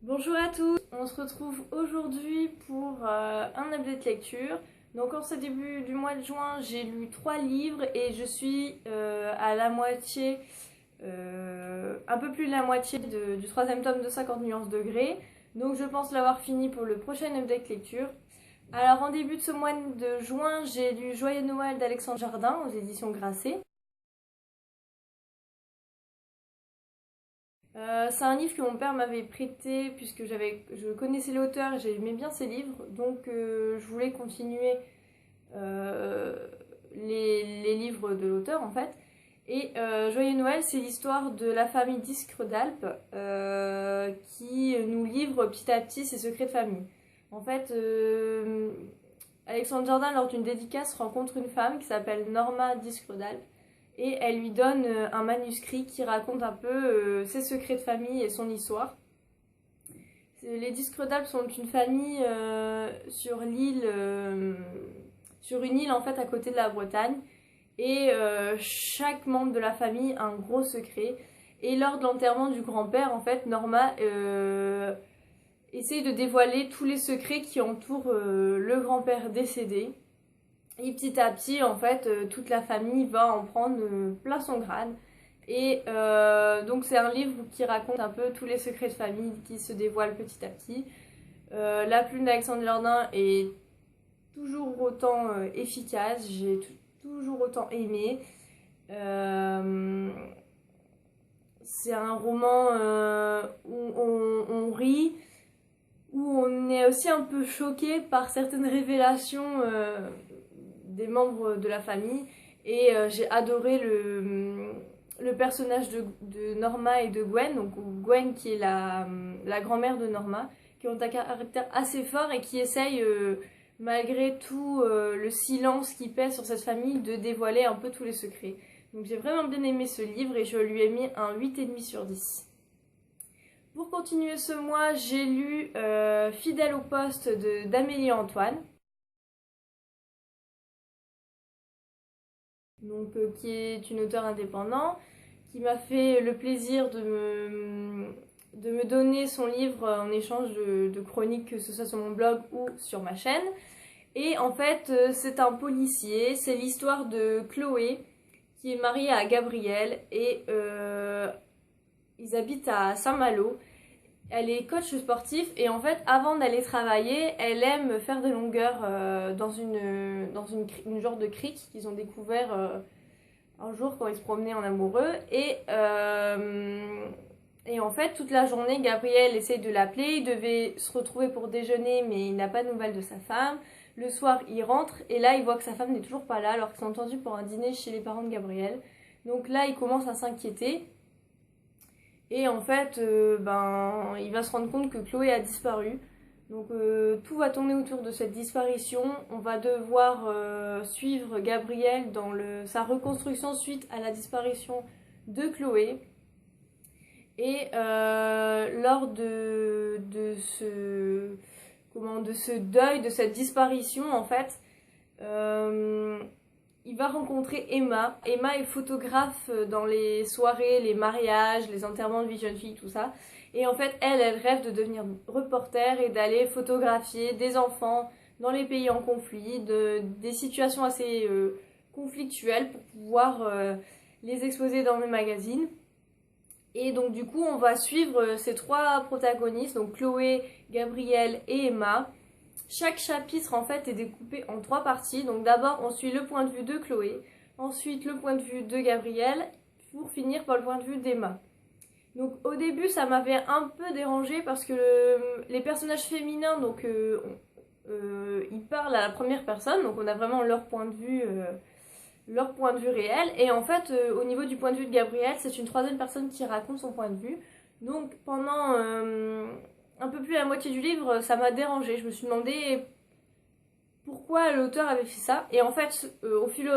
Bonjour à tous, on se retrouve aujourd'hui pour un update lecture. Donc en ce début du mois de juin, j'ai lu 3 livres et je suis à la moitié, un peu plus de la moitié du troisième tome de 50 nuances degrés. Donc je pense l'avoir fini pour le prochain update lecture. Alors en début de ce mois de juin, j'ai lu Joyeux Noël d'Alexandre Jardin aux éditions Grasset. C'est un livre que mon père m'avait prêté puisque je connaissais l'auteur et j'aimais bien ses livres, donc je voulais continuer euh, les livres de l'auteur en fait. Et Joyeux Noël, c'est l'histoire de la famille Discre d'Alpes qui nous livre petit à petit ses secrets de famille. En fait, Alexandre Jardin, lors d'une dédicace, rencontre une femme qui s'appelle Norma Discre d'Alpes et elle lui donne un manuscrit qui raconte un peu ses secrets de famille et son histoire. Les Discre d'Alpes sont une famille sur une île en fait à côté de la Bretagne, et chaque membre de la famille a un gros secret. Et lors de l'enterrement du grand-père, en fait, Norma essaye de dévoiler tous les secrets qui entourent le grand-père décédé. Et petit à petit, en fait, toute la famille va en prendre plein son crâne. Et donc c'est un livre qui raconte un peu tous les secrets de famille qui se dévoilent petit à petit. La plume d'Alexandre Jardin est toujours autant efficace, j'ai toujours autant aimé. C'est un roman où on rit, où on est aussi un peu choqué par certaines révélations des membres de la famille. Et j'ai adoré le personnage de Norma et de Gwen. Donc Gwen qui est la grand-mère de Norma, qui ont un caractère assez fort et qui essaye, malgré tout le silence qui pèse sur cette famille, de dévoiler un peu tous les secrets. Donc j'ai vraiment bien aimé ce livre et je lui ai mis un 8,5 sur 10. Pour continuer ce mois, j'ai lu Fidèle au poste d'Amélie Antoine. Donc, qui est une auteure indépendante, qui m'a fait le plaisir de me donner son livre en échange de chroniques, que ce soit sur mon blog ou sur ma chaîne. Et en fait, c'est un policier, c'est l'histoire de Chloé, qui est mariée à Gabriel, et ils habitent à Saint-Malo. Elle est coach sportif et en fait, avant d'aller travailler, elle aime faire des longueurs dans une genre de crique qu'ils ont découvert un jour quand ils se promenaient en amoureux. Et en fait, toute la journée, Gabriel essaye de l'appeler. Il devait se retrouver pour déjeuner, mais il n'a pas de nouvelles de sa femme. Le soir, il rentre et là, il voit que sa femme n'est toujours pas là alors qu'ils sont entendus pour un dîner chez les parents de Gabriel. Donc là, il commence à s'inquiéter. Et en fait, il va se rendre compte que Chloé a disparu. Donc tout va tourner autour de cette disparition. On va devoir suivre Gabriel dans sa reconstruction suite à la disparition de Chloé. Et lors de ce deuil, de cette disparition, en fait, il va rencontrer Emma. Emma est photographe dans les soirées, les mariages, les enterrements de vie jeune fille, tout ça. Et en fait, elle rêve de devenir reporter et d'aller photographier des enfants dans les pays en conflit, des situations assez conflictuelles pour pouvoir les exposer dans les magazines. Et donc du coup, on va suivre ces 3 protagonistes, donc Chloé, Gabriel et Emma. Chaque chapitre en fait est découpé en 3 parties. Donc d'abord on suit le point de vue de Chloé, ensuite le point de vue de Gabriel, pour finir par le point de vue d'Emma. Donc au début ça m'avait un peu dérangé parce que les personnages féminins, donc ils parlent à la première personne, donc on a vraiment leur point de vue réel. Et en fait au niveau du point de vue de Gabriel, c'est une 3e personne qui raconte son point de vue. Donc pendant un peu plus de la moitié du livre, ça m'a dérangé. Je me suis demandé pourquoi l'auteur avait fait ça. Et en fait, au fur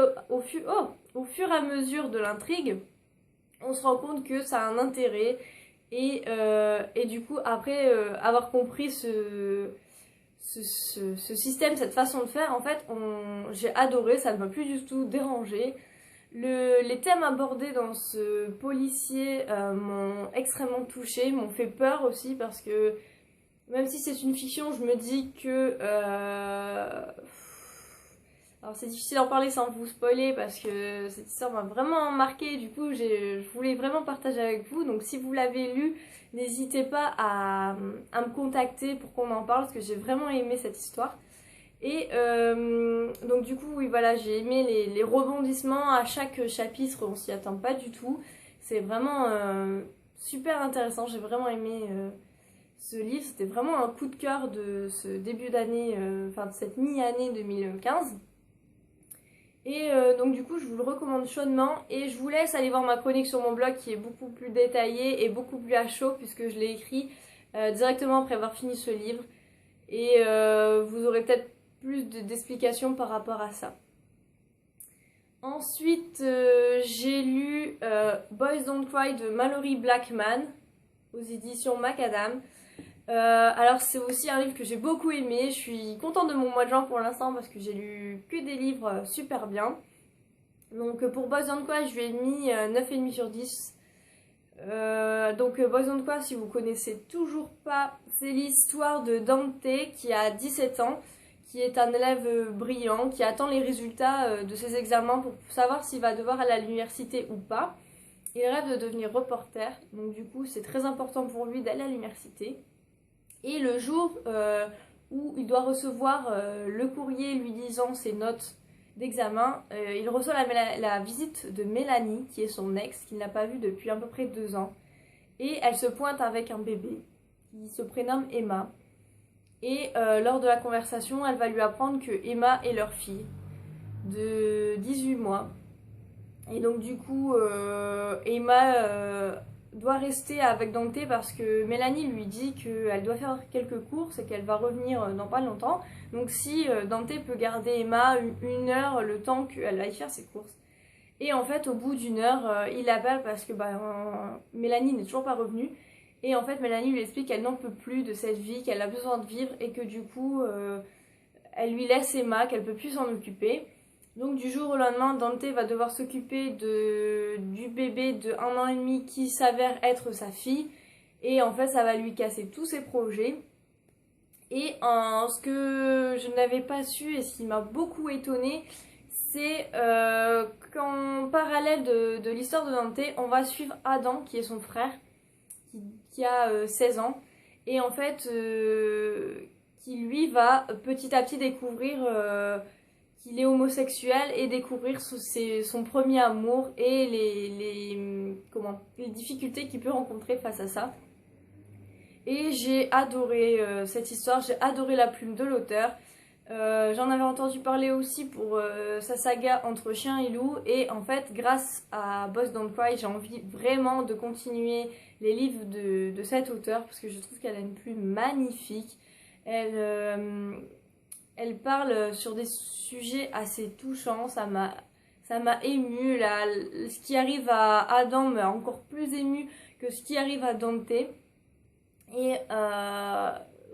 et à mesure de l'intrigue, on se rend compte que ça a un intérêt. Et du coup, après avoir compris ce système, cette façon de faire, en fait, j'ai adoré, ça ne m'a plus du tout dérangé. Les thèmes abordés dans ce policier m'ont extrêmement touchée, m'ont fait peur aussi parce que Même si c'est une fiction, je me dis que... Alors c'est difficile d'en parler sans vous spoiler parce que cette histoire m'a vraiment marquée, du coup je voulais vraiment partager avec vous. Donc si vous l'avez lu, n'hésitez pas à me contacter pour qu'on en parle parce que j'ai vraiment aimé cette histoire. Et donc du coup, oui voilà, j'ai aimé les rebondissements à chaque chapitre, on s'y attend pas du tout. C'est vraiment super intéressant, j'ai vraiment aimé ce livre. C'était vraiment un coup de cœur de ce début d'année, enfin de cette mi-année 2015. Et donc du coup je vous le recommande chaudement et je vous laisse aller voir ma chronique sur mon blog qui est beaucoup plus détaillée et beaucoup plus à chaud puisque je l'ai écrit directement après avoir fini ce livre. Et vous aurez peut-être plus d'explications par rapport à ça. Ensuite, j'ai lu Boys Don't Cry de Mallory Blackman aux éditions Macadam. Alors c'est aussi un livre que j'ai beaucoup aimé. Je suis contente de mon mois de juin pour l'instant parce que j'ai lu que des livres super bien. Donc pour Boys Don't Cry, je lui ai mis 9,5 sur 10. Donc Boys Don't Cry, si vous connaissez toujours pas, c'est l'histoire de Dante qui a 17 ans, qui est un élève brillant, qui attend les résultats de ses examens pour savoir s'il va devoir aller à l'université ou pas. Il rêve de devenir reporter, donc du coup c'est très important pour lui d'aller à l'université. Et le jour où il doit recevoir le courrier lui disant ses notes d'examen, il reçoit la visite de Mélanie, qui est son ex, qu'il n'a pas vue depuis à peu près 2 ans. Et elle se pointe avec un bébé, qui se prénomme Emma. Et lors de la conversation, elle va lui apprendre que Emma est leur fille, de 18 mois. Et donc du coup, Emma doit rester avec Dante parce que Mélanie lui dit qu'elle doit faire quelques courses et qu'elle va revenir dans pas longtemps. Donc si Dante peut garder Emma 1 heure le temps qu'elle aille faire ses courses. Et en fait au bout d'1 heure, il l'appelle parce que Mélanie n'est toujours pas revenue. Et en fait Mélanie lui explique qu'elle n'en peut plus de cette vie, qu'elle a besoin de vivre et que du coup elle lui laisse Emma, qu'elle peut plus s'en occuper. Donc du jour au lendemain, Dante va devoir s'occuper du bébé de 1 an et demi qui s'avère être sa fille. Et en fait, ça va lui casser tous ses projets. Et ce que je n'avais pas su et ce qui m'a beaucoup étonnée, c'est qu'en parallèle de l'histoire de Dante, on va suivre Adam, qui est son frère, qui a 16 ans. Et en fait, qui lui va petit à petit découvrir... qu'il est homosexuel et découvrir son premier amour et les difficultés qu'il peut rencontrer face à ça. Et j'ai adoré cette histoire, j'ai adoré la plume de l'auteur. J'en avais entendu parler aussi pour sa saga Entre chien et loup et en fait grâce à Boys Don't Cry j'ai envie vraiment de continuer les livres de cet auteur parce que je trouve qu'elle a une plume magnifique. Elle parle sur des sujets assez touchants, ça m'a émue. Ce qui arrive à Adam m'a encore plus émue que ce qui arrive à Dante. Et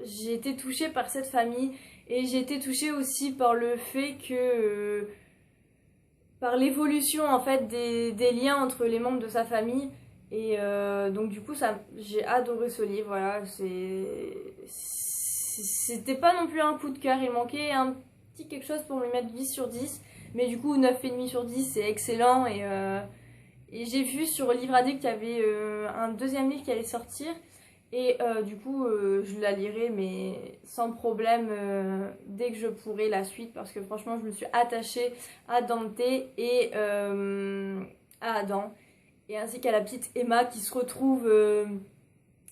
j'ai été touchée par cette famille et j'ai été touchée aussi par le fait que... par l'évolution en fait des liens entre les membres de sa famille. Et donc du coup j'ai adoré ce livre, voilà, c'était pas non plus un coup de cœur, il manquait un petit quelque chose pour lui mettre 10 sur 10. Mais du coup 9,5 sur 10 c'est excellent et j'ai vu sur Livre Addict qu'il y avait un deuxième livre qui allait sortir. Et du coup je la lirai mais sans problème dès que je pourrai la suite. Parce que franchement je me suis attachée à Dante et à Adam. Et ainsi qu'à la petite Emma qui se retrouve...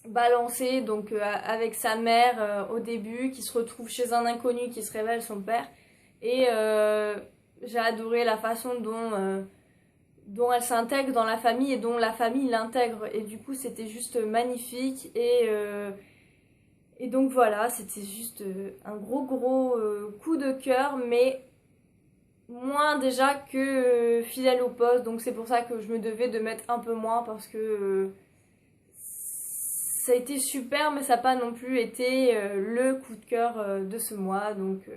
balancé donc avec sa mère au début, qui se retrouve chez un inconnu qui se révèle son père. Et j'ai adoré la façon dont elle s'intègre dans la famille et dont la famille l'intègre. Et du coup c'était juste magnifique. Et donc voilà, c'était juste un gros coup de cœur, mais moins déjà que Fidèle au poste. Donc c'est pour ça que je me devais de mettre un peu moins parce que... ça a été super, mais ça n'a pas non plus été le coup de cœur de ce mois. Donc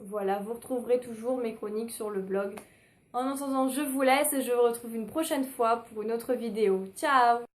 voilà, vous retrouverez toujours mes chroniques sur le blog. En attendant, je vous laisse et je vous retrouve une prochaine fois pour une autre vidéo. Ciao!